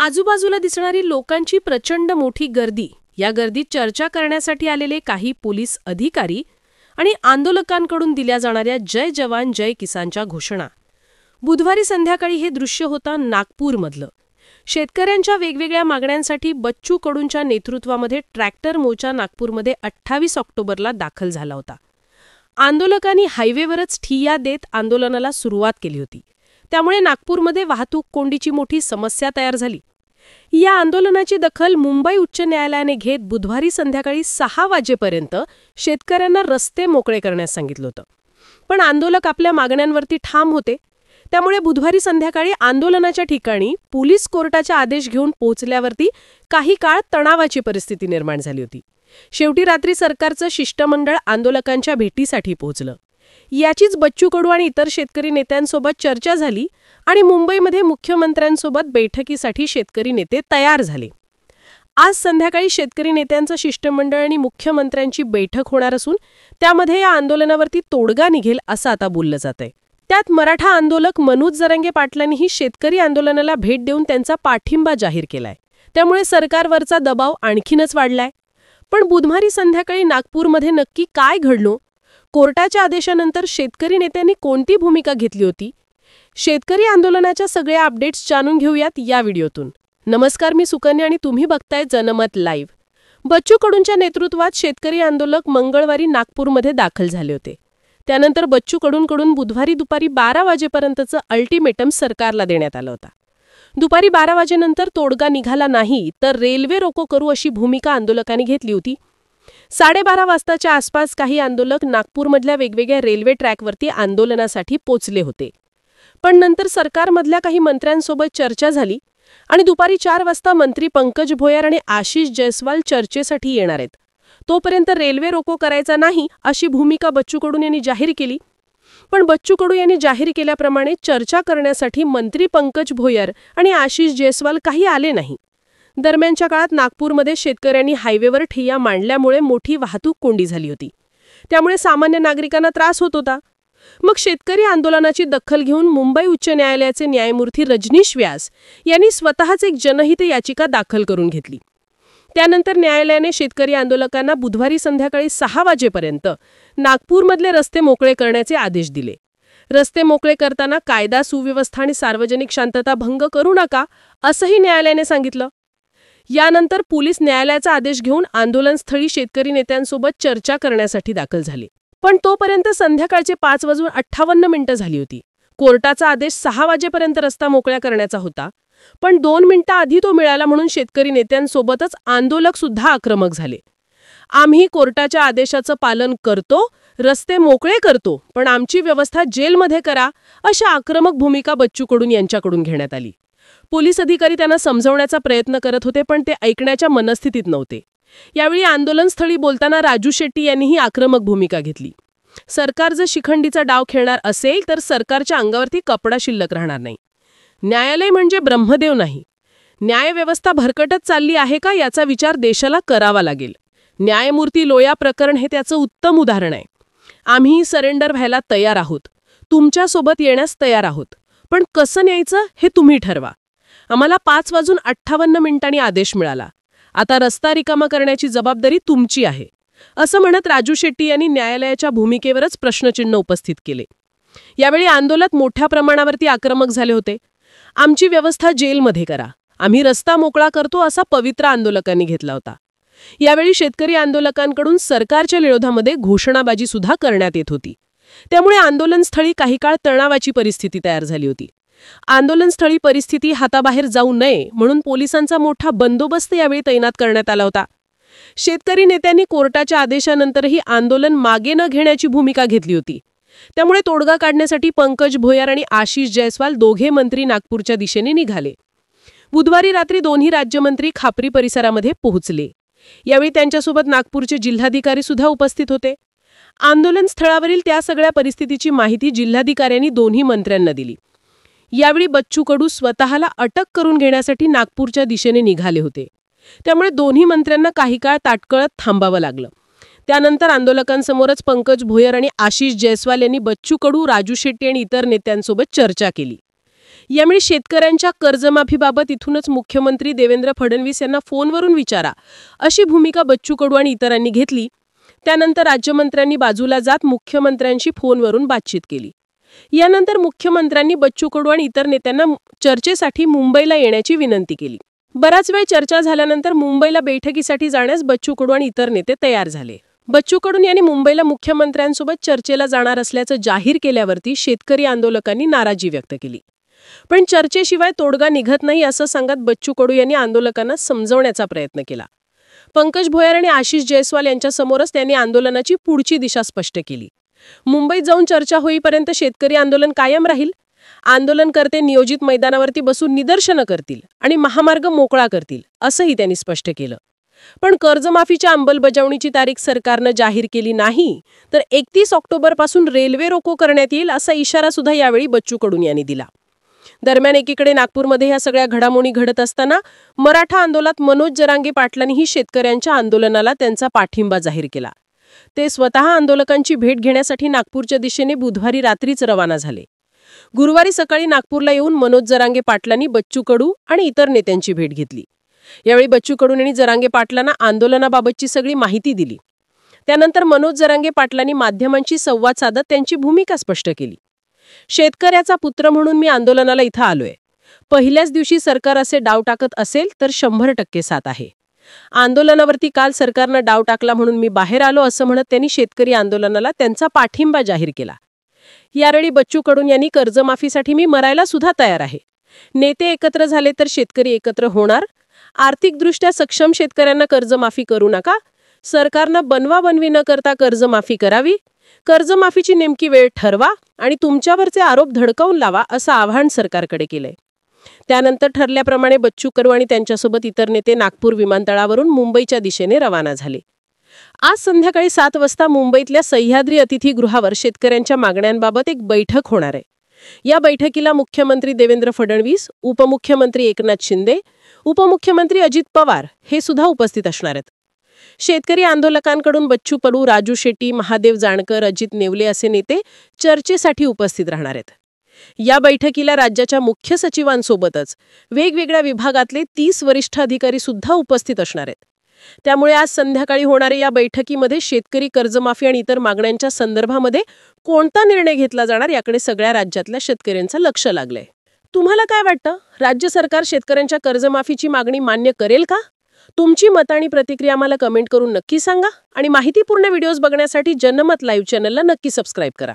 आजूबाजूला दिसणारी लोकांची प्रचंड मोठी गर्दी, या गर्दीत चर्चा करण्यासाठी आलेले काही पोलीस अधिकारी आणि आंदोलकांकडून दिल्या जाणाऱ्या जय जवान जय किसानच्या घोषणा. बुधवारी संध्याकाळी हे दृश्य होतं नागपूरमधलं. शेतकऱ्यांच्या वेगवेगळ्या मागण्यांसाठी बच्चू कडूंच्या नेतृत्वामध्ये ट्रॅक्टर मोर्चा नागपूरमध्ये 28 ऑक्टोबरला दाखल झाला होता. आंदोलकांनी हायवेवरच ठिय्या देत आंदोलनाला सुरुवात केली होती. त्यामुळे नागपूरमध्ये वाहतूक कोंडीची मोठी समस्या तयार झाली. या आंदोलनाची दखल मुंबई उच्च न्यायालयाने घेत बुधवारी संध्याकाळी 6 वाजेपर्यंत शेतकऱ्यांना रस्ते मोकळे करण्यास सांगितलं होतं. पण आंदोलक आपल्या मागण्यांवरती ठाम होते. त्यामुळे बुधवारी संध्याकाळी आंदोलनाच्या ठिकाणी पोलीस कोर्टाचा आदेश घेऊन पोहोचल्यावरती काही काळ तणावाची परिस्थिती निर्माण झाली होती. शेवटी रात्री सरकारचं शिष्टमंडळ आंदोलकांच्या भेटीसाठी पोहोचलं. याचीच बच्चू कडू आणि इतर शेतकरी नेत्यांसोबत चर्चा झाली आणि मुंबईमध्ये मुख्यमंत्र्यांसोबत बैठकीसाठी शेतकरी नेते तयार झाले. आज संध्याकाळी शेतकरी नेत्यांचं शिष्टमंडळ आणि मुख्यमंत्र्यांची बैठक होणार असून त्यामध्ये या आंदोलनावरती तोडगा निघेल असं आता बोललं जातंय. त्यात मराठा आंदोलक मनोज जरांगे पाटलांनीही शेतकरी आंदोलनाला भेट देऊन त्यांचा पाठिंबा जाहीर केलाय. त्यामुळे सरकारवरचा दबाव आणखीनच वाढलाय. पण बुधवारी संध्याकाळी नागपूरमध्ये नक्की काय घडलं? कोर्टाच्या आदेशानंतर शेतकरी नेत्यांनी कोणती भूमिका घेतली होती? शेतकरी आंदोलनाच्या सगळ्या अपडेट्स जाणून घेऊयात या व्हिडिओतून. नमस्कार, मी सुकन्या आणि तुम्ही बघताय जनमत लाईव्ह. बच्चू कडूंच्या नेतृत्वात शेतकरी आंदोलक मंगळवारी नागपूरमध्ये दाखल झाले होते. त्यानंतर बच्चू कडूंकडून बुधवारी दुपारी 12 वाजेपर्यंतचं अल्टिमेटम सरकारला देण्यात आलं होतं. दुपारी 12 वाजेनंतर तोडगा निघाला नाही तर रेल्वे रोको करू अशी भूमिका आंदोलकांनी घेतली होती. 12:30 वाजताच्या आसपास काही आंदोलक नागपूरमधल्या वेगवेगळ्या रेल्वे ट्रॅकवरती आंदोलनासाठी पोचले होते. पण नंतर सरकारमधल्या काही मंत्र्यांसोबत चर्चा झाली आणि दुपारी 4 वाजता मंत्री पंकज भोयर आणि आशिष जयस्वाल चर्चेसाठी येणार आहेत. तोपर्यंत रेल्वे रोको करायचा नाही अशी भूमिका बच्चू कडू यांनी जाहीर केली. पण बच्चू कडू यांनी जाहीर केल्याप्रमाणे चर्चा करण्यासाठी मंत्री पंकज भोयर आणि आशिष जयस्वाल काही आले नाही. दरम्यानच्या काळात नागपूरमध्ये शेतकऱ्यांनी हायवेवर ठिय्या मांडल्यामुळे मोठी वाहतूक कोंडी झाली होती. त्यामुळे सामान्य नागरिकांना त्रास होत होता. मग शेतकरी आंदोलनाची दखल घेऊन मुंबई उच्च न्यायालयाचे न्यायमूर्ती रजनीश व्यास यांनी स्वतःच एक जनहित याचिका दाखल करून घेतली. त्यानंतर न्यायालयाने शेतकरी आंदोलकांना बुधवारी संध्याकाळी 6 वाजेपर्यंत नागपूरमधले रस्ते मोकळे करण्याचे आदेश दिले. रस्ते मोकळे करताना कायदा सुव्यवस्था आणि सार्वजनिक शांतता भंग करू नका असंही न्यायालयाने सांगितलं. यानंतर पोलीस न्यायालयाचा आदेश घेऊन आंदोलनस्थळी शेतकरी नेत्यांसोबत चर्चा करण्यासाठी दाखल झाले. पण तोपर्यंत संध्याकाळचे 5:58 झाली होती. कोर्टाचा आदेश 6 वाजेपर्यंत रस्ता मोकळा करण्याचा होता. पण 2 मिनिटं आधी तो मिळाला म्हणून शेतकरी नेत्यांसोबतच आंदोलक सुद्धा आक्रमक झाले. आम्ही कोर्टाच्या आदेशाचं पालन करतो, रस्ते मोकळे करतो, पण आमची व्यवस्था जेलमध्ये करा अशा आक्रमक भूमिका बच्चू कडू यांच्याकडून घेण्यात आली. पोलीस अधिकारी त्यांना समजवण्याचा प्रयत्न करत होते पण ते ऐकण्याच्या मनस्थितीत नव्हते. यावेळी आंदोलनस्थळी बोलताना राजू शेट्टी यांनीही आक्रमक भूमिका घेतली. सरकार जर शिखंडीचा डाव खेळणार असेल तर सरकारच्या अंगावरती कपडा शिल्लक राहणार नाही. न्यायालय म्हणजे ब्रह्मदेव नाही. न्यायव्यवस्था भरकटत चालली आहे का याचा विचार देशाला करावा लागेल. न्यायमूर्ती लोया प्रकरण हे त्याचं उत्तम उदाहरण आहे. आम्ही सरेंडर व्हायला तयार आहोत, तुमच्यासोबत येण्यास तयार आहोत, पण कसं न्यायचं हे तुम्ही ठरवा. आम्हाला 5:58 आदेश मिळाला. आता रस्ता रिकामा करण्याची जबाबदारी तुमची आहे असं म्हणत राजू शेट्टी यांनी न्यायालयाच्या भूमिकेवरच प्रश्नचिन्ह उपस्थित केले. यावेळी आंदोलक मोठ्या प्रमाणावरती आक्रमक झाले होते. आमची व्यवस्था जेलमध्ये करा, आम्ही रस्ता मोकळा करतो असा पवित्र आंदोलकांनी घेतला होता. यावेळी शेतकरी आंदोलकांकडून सरकारच्या विरोधामध्ये घोषणाबाजी सुद्धा करण्यात येत होती. त्यामुळे आंदोलनस्थळी काही काळ तणावाची परिस्थिती तयार झाली होती. आंदोलनस्थळी परिस्थिती हाताबाहेर जाऊ नये म्हणून पोलिसांचा मोठा बंदोबस्त यावेळी तैनात करण्यात आला होता. शेतकरी नेत्यांनी कोर्टाच्या आदेशानंतरही आंदोलन मागे न घेण्याची भूमिका घेतली होती. त्यामुळे तोडगा काढण्यासाठी पंकज भोयर आणि आशिष जयस्वाल दोघे मंत्री नागपूरच्या दिशेने निघाले. बुधवारी रात्री दोन्ही राज्यमंत्री खापरी परिसरामध्ये पोहोचले. यावेळी त्यांच्यासोबत नागपूरचे जिल्हाधिकारी सुद्धा उपस्थित होते. आंदोलन स्थळावरील त्या सगळ्या परिस्थितीची माहिती जिल्हाधिकाऱ्यांनी दोन्ही मंत्र्यांना दिली. यावेळी बच्चू कडू स्वतःला अटक करून घेण्यासाठी नागपूरच्या दिशेने निघाले होते. त्यामुळे दोन्ही मंत्र्यांना काही काळ ताटकळत थांबावं लागलं. त्यानंतर आंदोलकांसमोरच पंकज भोयर आणि आशिष जयस्वाल यांनी बच्चू कडू, राजू शेट्टी आणि इतर नेत्यांसोबत चर्चा केली. यामुळे शेतकऱ्यांच्या कर्जमाफीबाबत इथूनच मुख्यमंत्री देवेंद्र फडणवीस यांना फोनवरून विचारा अशी भूमिका बच्चू कडू आणि इतरांनी घेतली। त्यानंतर राज्यमंत्र्यांनी बाजूला जात मुख्यमंत्र्यांशी फोनवरून बातचीत केली। यानंतर मुख्यमंत्र्यांनी बच्चू कडू आणि इतर नेत्यांना चर्चेसाठी मुंबईला येण्याची विनंती केली। बराच वेळ चर्चा झाल्यानंतर मुंबईला बैठकीसाठी जाण्यास बच्चू कडू आणि इतर नेते तयार झाले। बच्चू कडू यांनी मुंबईला मुख्यमंत्र्यांसोबत चर्चेला जाणार असल्याचं जाहीर केल्यावरती शेतकरी आंदोलकांनी नाराजी व्यक्त केली। पण चर्चेशिवाय तोडगा निघत नाही असं सांगत बच्चू कडू यांनी आंदोलकांना समजवण्याचा प्रयत्न केला। पंकज भोयर आणि आशिष जयस्वाल यांच्यासमोरच त्यांनी आंदोलनाची पुढची दिशा स्पष्ट केली। मुंबईत जाऊन चर्चा होईपर्यंत शेतकरी आंदोलन कायम राहील। आंदोलनकर्ते नियोजित मैदानावरती बसून निदर्शनं करतील आणि महामार्ग मोकळा करतील असंही त्यांनी स्पष्ट केलं। पण कर्जमाफीच्या अंमलबजावणीची तारीख सरकारनं जाहीर केली नाही तर 31 ऑक्टोबरपासून रेल्वे रोको करण्यात येईल असा इशारा सुद्धा यावेळी बच्चू कडू यांनी दिला। दरम्यान एकीकडे नागपूरमध्ये ह्या सगळ्या घडामोडी घडत असताना मराठा आंदोलनात मनोज जरांगे पाटलांनीही शेतकऱ्यांच्या आंदोलनाला त्यांचा पाठिंबा जाहीर केला। ते स्वतः आंदोलकांची भेट घेण्यासाठी नागपूरच्या दिशेने बुधवारी रात्रीच रवाना झाले। गुरुवारी सकाळी नागपूरला येऊन मनोज जरांगे पाटलांनी बच्चू कडू आणि इतर नेत्यांची भेट घेतली। यावेळी बच्चू कडू यांनी जरांगे पाटलांना आंदोलनाबाबतची सगळी माहिती दिली। त्यानंतर मनोज जरांगे पाटलांनी माध्यमांशी संवाद साधत त्यांची भूमिका स्पष्ट केली। शेतकऱ्याचा पुत्र म्हणून मी आंदोलनाला इथं आलोय। पहिल्याच दिवशी सरकार असे डाव टाकत असेल तर 100% साथ आहे। आंदोलनावरती काल सरकारनं डाव टाकला म्हणून मी बाहेर आलो असं म्हणत त्यांनी शेतकरी आंदोलनाला त्यांचा पाठिंबा जाहीर केला। यावेळी बच्चू कडू यांनी कर्जमाफीसाठी मी मरायला सुद्धा तयार आहे। नेते एकत्र झाले तर शेतकरी एकत्र होणार। आर्थिकदृष्ट्या सक्षम शेतकऱ्यांना कर्जमाफी करू नका। सरकारनं बनवाबनवी न करता कर्जमाफी करावी। कर्जमाफीची नेमकी वेळ ठरवा आणि तुमच्यावरचे आरोप धडकावून लावा असं आवाहन सरकारकडे केलंय। त्यानंतर ठरल्याप्रमाणे बच्चू कडू आणि त्यांच्यासोबत इतर नेते नागपूर विमानतळावरून मुंबईच्या दिशेने रवाना झाले। आज संध्याकाळी 7 वाजता मुंबईतल्या सह्याद्री अतिथीगृहावर शेतकऱ्यांच्या मागण्यांबाबत एक बैठक होणार आहे। या बैठकीला मुख्यमंत्री देवेंद्र फडणवीस, उपमुख्यमंत्री एकनाथ शिंदे, उपमुख्यमंत्री अजित पवार हे सुद्धा उपस्थित असणार आहेत। शेतकरी आंदोलकांकडून बच्चू कडू, राजू शेट्टी, महादेव जानकर, अजित नेवले असे नेते चर्चेसाठी उपस्थित राहणार आहेत। या बैठकीला राज्याच्या मुख्य सचिवांसोबतच वेगवेगळ्या विभागातले 30 वरिष्ठ अधिकारी सुद्धा उपस्थित असणार आहेत। त्यामुळे आज संध्याकाळी होणाऱ्या या बैठकीमध्ये शेतकरी कर्जमाफी आणि इतर मागण्यांच्या संदर्भामध्ये कोणता निर्णय घेतला जाणार याकडे सगळ्या राज्यातल्या शेतकऱ्यांचं लक्ष लागलंय। तुम्हाला काय वाटतं? राज्य सरकार शेतकऱ्यांच्या कर्जमाफीची मागणी मान्य करेल का? तुमची मतं आणि प्रतिक्रिया आम्हाला कमेंट करून नक्की सांगा आणि माहितीपूर्ण व्हिडिओज बघण्यासाठी जनमत लाईव्ह चॅनलला नक्की सबस्क्राईब करा।